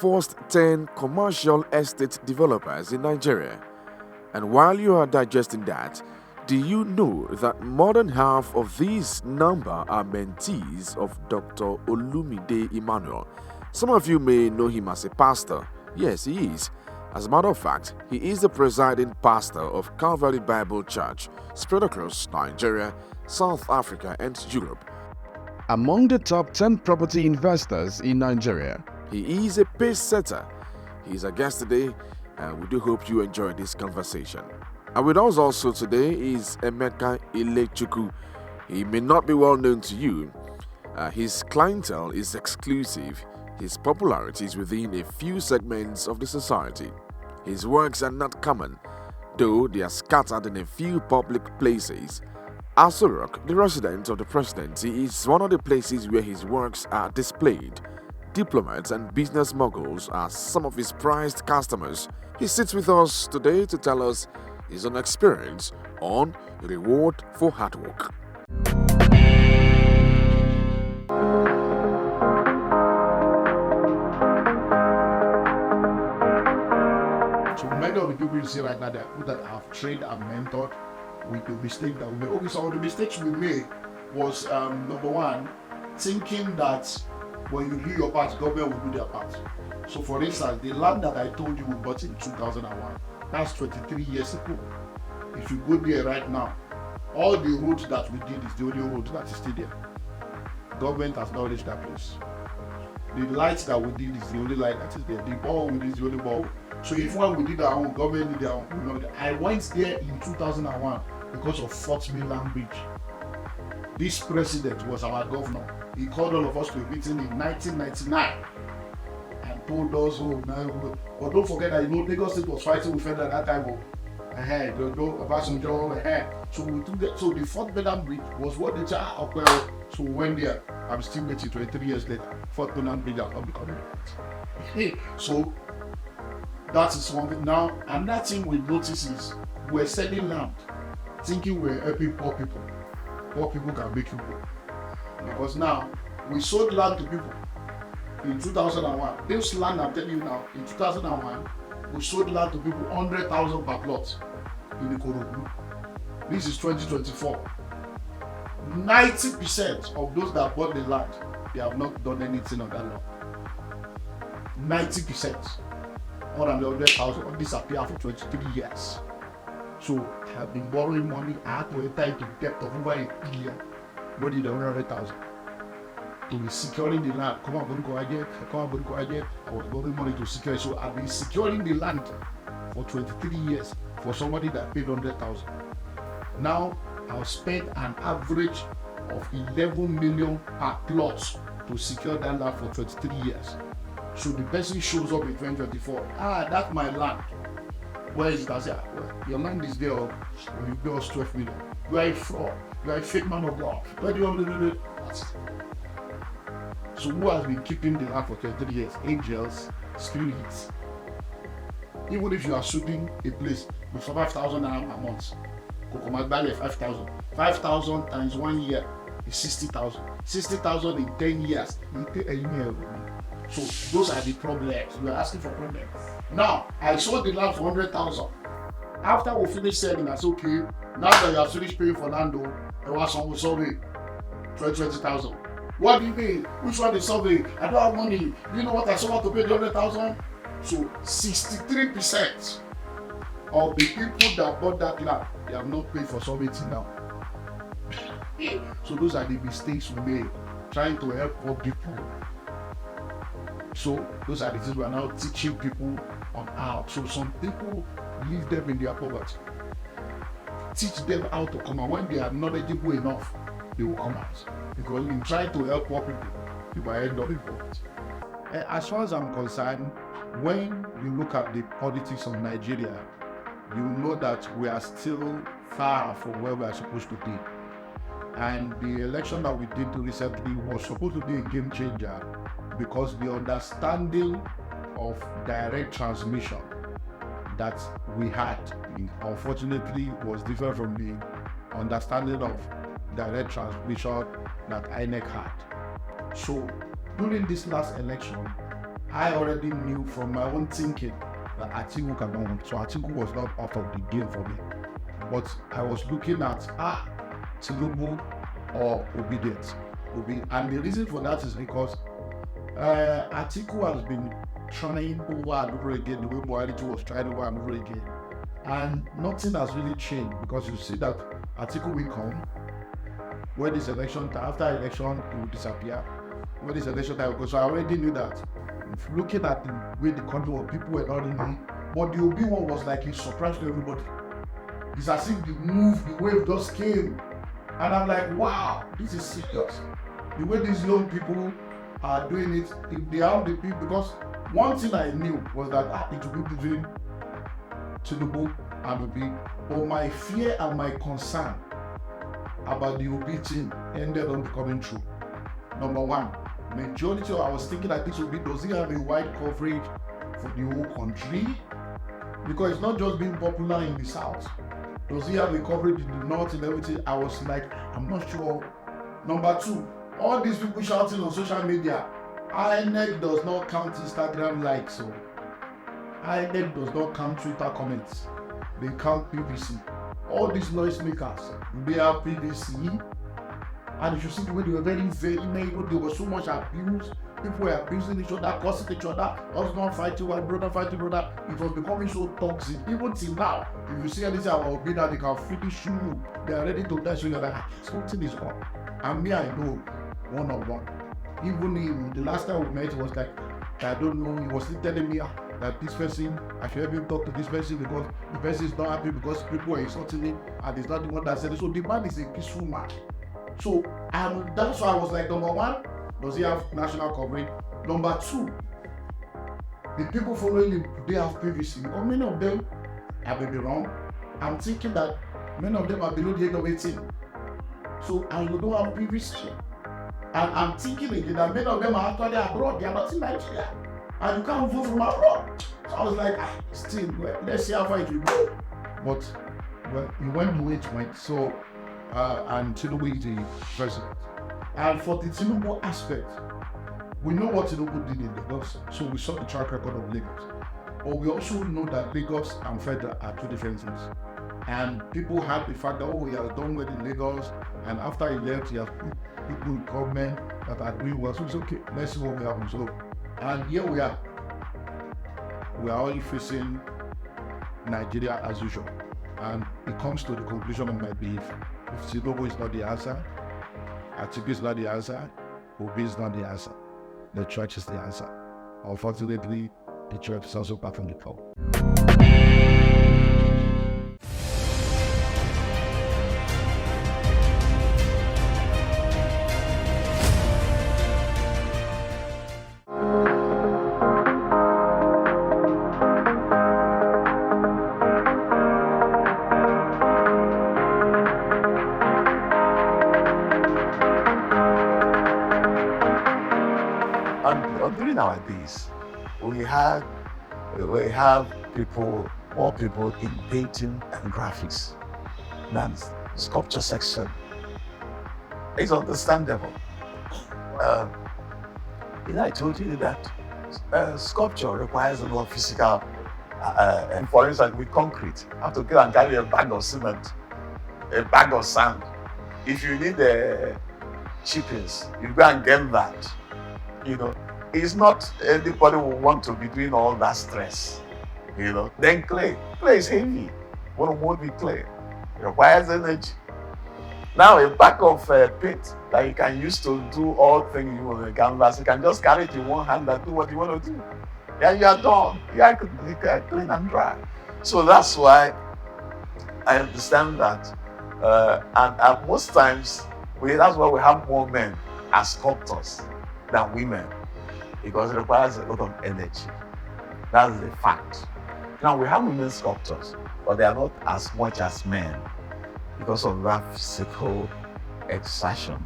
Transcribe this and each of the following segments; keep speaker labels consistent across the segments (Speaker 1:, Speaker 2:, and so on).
Speaker 1: first 10 commercial estate developers in Nigeria. And while you are digesting that, do you know that more than half of these number are mentees of Dr. Olumide Emmanuel? Some of you may know him as a pastor. Yes, he is. As a matter of fact, he is the presiding pastor of Calvary Bible Church, spread across Nigeria, South Africa, and Europe. Among the top 10 property investors in Nigeria, he is a pace setter. He is a guest today, and we do hope you enjoy this conversation. And with us also today is Emeka Ilechukwu. He may not be well known to you. His clientele is exclusive. His popularity is within a few segments of the society. His works are not common, though they are scattered in a few public places. Aso Rock, the residence of the presidency, is one of the places where his works are displayed. Diplomats and business moguls are some of his prized customers. He sits with us today to tell us his own experience on reward for hard work.
Speaker 2: So many of the people you see right now, that people that have trained and mentored with the mistake that we made. Okay, so the mistakes we made was number one, thinking that when you do your part, government will do their part. So for instance, the land that I told you we bought in 2001, that's 23 years ago. If you go there right now, all the roads that we did is the only road that is still there. Government has not reached that place. The lights that we did is the only light that is there. The ball we did is the only ball. So if when we did our own, government did their own. I went there in 2001 because of Fort Mainland Bridge. This president was our governor. He called all of us to a meeting in 1999 and told us, but don't forget that Lagos State was fighting with Federal at that time. So we took that. So the Fort Mainland Bridge was what they said. So we went there. I'm still waiting 23 years later. Fort Mainland Bridge has not become it. So that is one thing. Now, another thing we notice is we're selling land, thinking we're helping poor people. Poor people can make you poor. Because now, we sold land to people in 2001. This land I'm telling you now, in 2001, we sold land to people 100,000 per plot in Ikorodu. This is 2024. 90% of those that bought the land, they have not done anything on that land. 90%. More than 100,000 disappear for 23 years. So I have been borrowing money. I had to enter into debt of over $1 billion. Money the 100,000. To be securing the land. I was borrowing money to secure it. So I've been securing the land for 23 years for somebody that paid 100,000. Now I've spent an average of 11 million per plot to secure that land for 23 years. So the person shows up in 2024. That's my land. Where is it? I say, well, your land is there. When you pay us 12 million. You are a fraud. You are a fake man of God. Where do you want to do it? So who has been keeping the land for 23 years? Angels, spirits. Even if you are shooting a place with 5,000 a month, Kokomat Valley 5,000. 5,000 times 1 year is 60,000. 60,000 in 10 years. So those are the problems. We are asking for problems. Now, I sold the land for 100,000. After we finished selling, I said, okay, now that you have finished paying for land, there was some survey, 20,000. What do you mean? Which one is survey? I don't have money. You know what I sold to pay the 100,000? So 63% of the people that bought that land, they have not paid for survey till now. So those are the mistakes we made, trying to help poor people. So those are the things we are now teaching people on how. So some people leave them in their poverty. Teach them how to come out. When they are knowledgeable enough, they will come out. Because in trying to help poor people, people end up in poverty. As far as I'm concerned, when you look at the politics of Nigeria, you know that we are still far from where we are supposed to be. And the election that we did recently was supposed to be a game changer, because the understanding of direct transmission that we had, unfortunately, was different from the understanding of direct transmission that INEC had. So during this last election, I already knew from my own thinking that Atiku cannot win. So Atiku was not out of the game for me. But I was looking at Tinubu or obedience. And the reason for that is because Atiku has been trying over and over again the way Buhari was trying over and over again. And nothing has really changed, because you see that Atiku will come when this election, after election, it will disappear. When this election time will go. So I already knew that. If looking at the way the country was, people were not in, but the Obi one was like a surprise to everybody. It's as if the wave just came. And I'm like, wow, this is serious. The way these young people are doing it, if they have the people, because one thing I knew was that it would be between Tinubu and Obi. But my fear and my concern about the Obi team ended up becoming true. Number one, majority of I was thinking that this Obi, does he have a wide coverage for the whole country? Because it's not just being popular in the south. Does he have a coverage in the north and everything? I was like, I'm not sure. Number two, all these people shouting on social media, INEC does not count Instagram likes. So INEC does not count Twitter comments. They count PVC. All these noisemakers, they have PVC. And if you see the way they were very negative, there was so much abuse. People were abusing each other, cursing each other, husband fighting one brother, fighting brother. It was becoming so toxic. Even till now, if you see anything about Obi now, they can finish you. They are ready to die. So you're like, something is wrong. And me, I know one-on-one. Even him, the last time we met, it was like, I don't know, he was still telling me that this person, I should help him talk to this person because the person is not happy because people are insulting him and he's not the one that said it. So the man is a peaceful man. So that's why I was like, number one, does he have national coverage? Number two, the people following him, they have PVC. Or many of them, I may be wrong, I'm thinking that many of them are below the age of 18. So, and you don't have PVC. And I'm thinking again that many of them are actually abroad, they are not in Nigeria. And you can't vote from abroad. So I was like, still, let's see how far it will go. But well, it went the way it went. So, and Tinubu is the president. And for the Tinubu aspect, we know what Tinubu did in Lagos, so we saw the track record of Lagos. But we also know that Lagos and federal are two different things. And people had the fact that, he has done well in Lagos, and after he left, he has people in government that are doing well. So it's okay, let's see what will happen. So, and here we are. We are only facing Nigeria as usual. And it comes to the conclusion of my belief. If Tinubu is not the answer, Atiku is not the answer, Obi is not the answer, the church is the answer. Unfortunately, the church is also back from the call.
Speaker 3: During our days, we have more people in painting and graphics than sculpture section. It's understandable. I told you that sculpture requires a lot of physical, and for instance, with concrete, you have to go and carry a bag of cement, a bag of sand. If you need chippings, you go and get that. It's not anybody will want to be doing all that stress, Then clay is heavy. What would be clay? It requires energy. Now a bag of paint that you can use to do all things you want to canvas, you can just carry it in one hand and do what you want to do. And you are done. You can clean and dry. So that's why I understand that. And most times, that's why we have more men as sculptors than women. Because it requires a lot of energy. That's the fact. Now we have women sculptors, but they are not as much as men because of that physical exertion,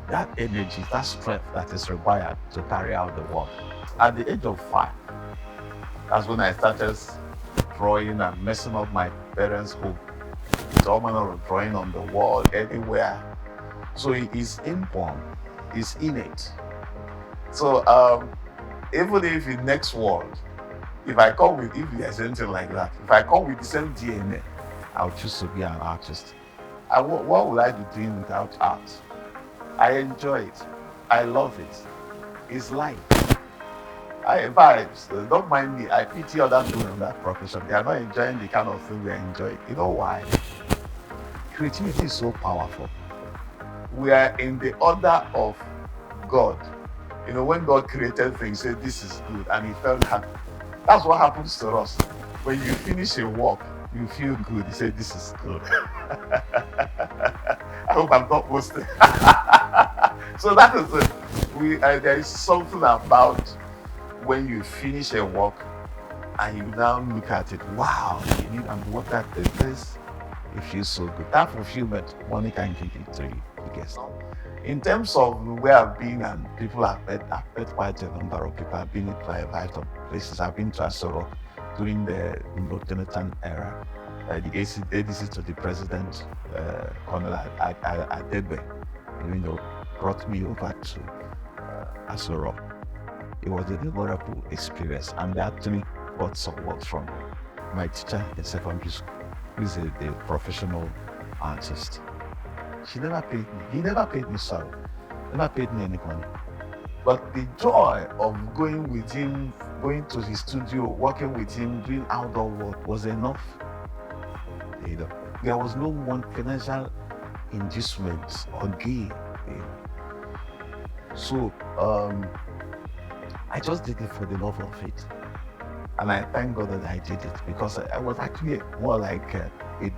Speaker 3: that energy, that strength that is required to carry out the work. At the age of 5, that's when I started drawing and messing up my parents' home. It's all manner of drawing on the wall, anywhere. So it is inborn, it's innate. So Even if in next world, if there's anything like that, if I come with the same DNA, I'll choose to be an artist. What would I be doing without art? I enjoy it. I love it. It's life. Don't mind me. I pity other people in that profession. They are not enjoying the kind of thing we are enjoying. You know why? Creativity is so powerful. We are in the order of God. When God created things, He said, this is good, and He felt happy. That's what happens to us. When you finish a work, you feel good. He said, this is good. I hope I'm not boasting. So that is it. There is something about when you finish a work and you now look at it, wow, and what that did this, it feels so good. That fulfillment, money can give it to you, I guess. In terms of where I've been and people I've met quite a number of people. I've been in a variety of places. I've been to Asoro during the Jonathan era, the ADC to the president, Colonel Adebe, brought me over to Asoro. It was a memorable experience, and they actually got some work from my teacher in secondary school, who is a professional artist. She never paid me. He never paid me, sorry. Never paid me any money. But the joy of going with him, going to his studio, working with him, doing outdoor work was enough. There was no one financial inducement or gain. So I just did it for the love of it. And I thank God that I did it, because I was actually more like a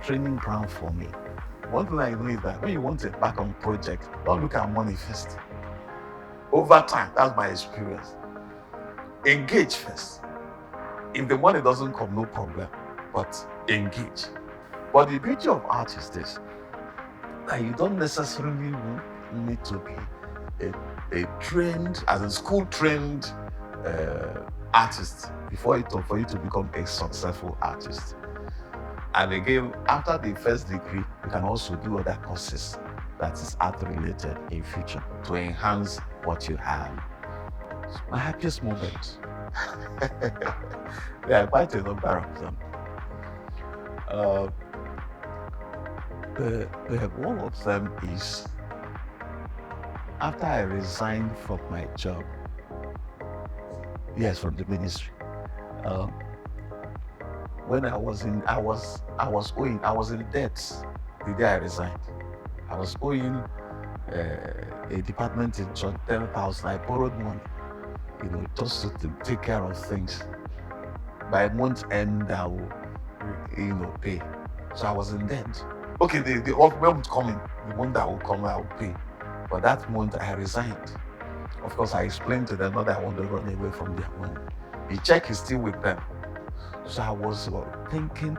Speaker 3: training ground for me. One thing I know is that when you want a back-on project, don't look at money first. Over time, that's my experience. Engage first. If the money doesn't come, no problem, but engage. But the beauty of art is this, that you don't necessarily need to be a trained, as a school-trained artist for you to become a successful artist. And again, after the first degree, you can also do other courses that is art-related in future to enhance what you have. My happiest moments. There are quite a number of them. One of them is after I resigned from my job, from the ministry. When I was in debt the day I resigned. I was owing a department in church 10,000. I borrowed money, just to take care of things. By month end, I will, pay. So I was in debt. Okay, the month coming, the month that will come, I will pay. But that month I resigned. Of course, I explained to them that I want to run away from their money. The check is still with them. So I was thinking,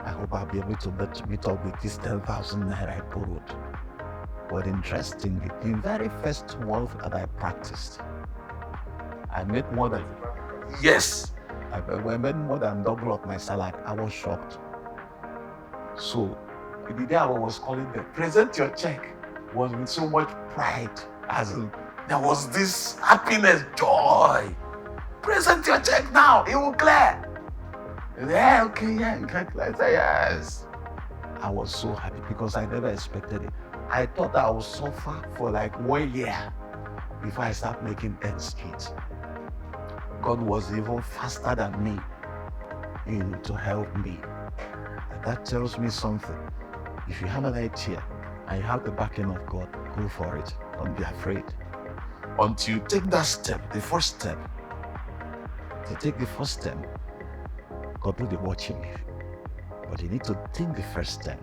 Speaker 3: I hope I'll be able to meet up with this 10,000 naira I borrowed. But interestingly, the very first month that I practiced, I made more than, I made more than double of my salary. I was shocked. So the day I was calling them, present your check, was with so much pride, as in, there was this happiness, joy. Present your check now, it will clear. Yeah, okay, yeah, you can clear. I said, yes. I was so happy because I never expected it. I thought I would suffer for like 1 year before I start making ends meet. God was even faster than me, to help me. And that tells me something. If you have an idea and you have the backing of God, go for it. Don't be afraid. Until you take that step, the first step, to take the first step, God will be watching you. But you need to take the first step.